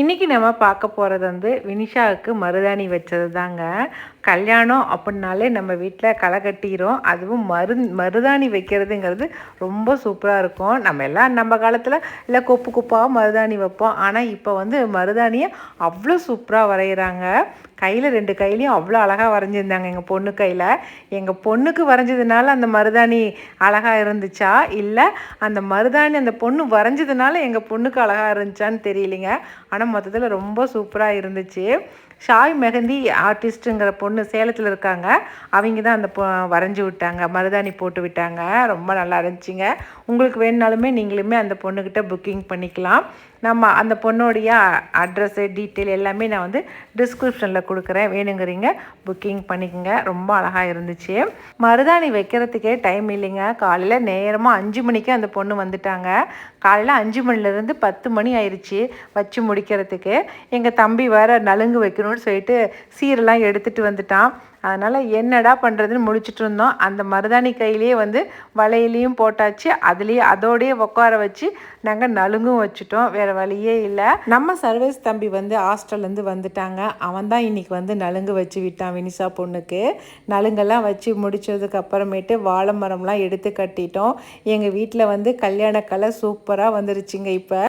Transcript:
இன்றைக்கி நம்ம பார்க்க போகிறது வந்து வினிஷாவுக்கு மருதாணி வச்சது தாங்க. கல்யாணம் அப்படின்னாலே நம்ம வீட்டில் களை கட்டிரும். அதுவும் மருதாணி வைக்கிறதுங்கிறது ரொம்ப சூப்பராக இருக்கும். நம்ம எல்லாம் நம்ம காலத்தில் இல்லை கொப்பு கொப்பாக மருதாணி வைப்போம். ஆனால் இப்போ வந்து மருதாணியை அவ்வளோ சூப்பராக வரைகிறாங்க. கையில் 2 கையிலையும் அவ்வளோ அழகாக வரைஞ்சிருந்தாங்க எங்கள் பொண்ணு கையில். எங்கள் பொண்ணுக்கு வரைஞ்சதுனால அந்த மருதாணி அழகாக இருந்துச்சா, இல்லை அந்த மருதாணி அந்த பொண்ணு வரைஞ்சதுனால எங்கள் பொண்ணுக்கு அழகாக இருந்துச்சான்னு தெரியலிங்க. ஆனால் மொத்தத்தில் ரொம்ப சூப்பராக இருந்துச்சு. ஷாய் மெஹந்தி ஆர்டிஸ்ட்டுங்கிற பொண்ணு சேலத்தில் இருக்காங்க. அவங்க தான் அந்த வரைஞ்சி விட்டாங்க, மருதாணி போட்டு விட்டாங்க. ரொம்ப நல்லா இருந்துச்சுங்க. உங்களுக்கு வேணுனாலுமே நீங்களுமே அந்த பொண்ணுக்கிட்ட புக்கிங் பண்ணிக்கலாம். நம்ம அந்த பொண்ணுடைய அட்ரஸ்ஸு டீட்டெயில் எல்லாமே நான் வந்து டிஸ்கிரிப்ஷனில் கொடுக்குறேன். வேணுங்கிறீங்க புக்கிங் பண்ணிக்கோங்க. ரொம்ப அழகாக இருந்துச்சு. மருதாணி வைக்கிறதுக்கே டைம் இல்லைங்க. காலையில் நேரமாக 5 மணிக்கு அந்த பொண்ணு வந்துட்டாங்க. காலையில் 5 மணிலேருந்து 10 மணி ஆயிடுச்சு வச்சு முடிக்கிறதுக்கு. எங்கள் தம்பி வேறு நலுங்கு வைக்கணும்னு சொல்லிட்டு சீரெல்லாம் எடுத்துகிட்டு வந்துட்டான். அதனால் என்னடா பண்ணுறதுன்னு முழிச்சிட்டு இருந்தோம். அந்த மருதாணி கையிலேயே வந்து வளையலையும் போட்டாச்சு. அதுலேயே அதோடையே உட்கார வச்சு நாங்கள் நலுங்கும் வச்சுட்டோம். வேறு வழியே இல்லை. நம்ம சர்வீஸ் தம்பி வந்து ஹாஸ்டல்லேருந்து வந்துட்டாங்க. அவன் தான் இன்றைக்கி வந்து நலுங்கு வச்சு விட்டான் வினிஷா பொண்ணுக்கு. நலுங்கெல்லாம் வச்சு முடித்ததுக்கு அப்புறமேட்டு வாழை மரம்லாம் எடுத்து கட்டிட்டோம். எங்கள் வீட்டில் வந்து கல்யாண கலை சூப்பராக வந்துருச்சுங்க இப்போ.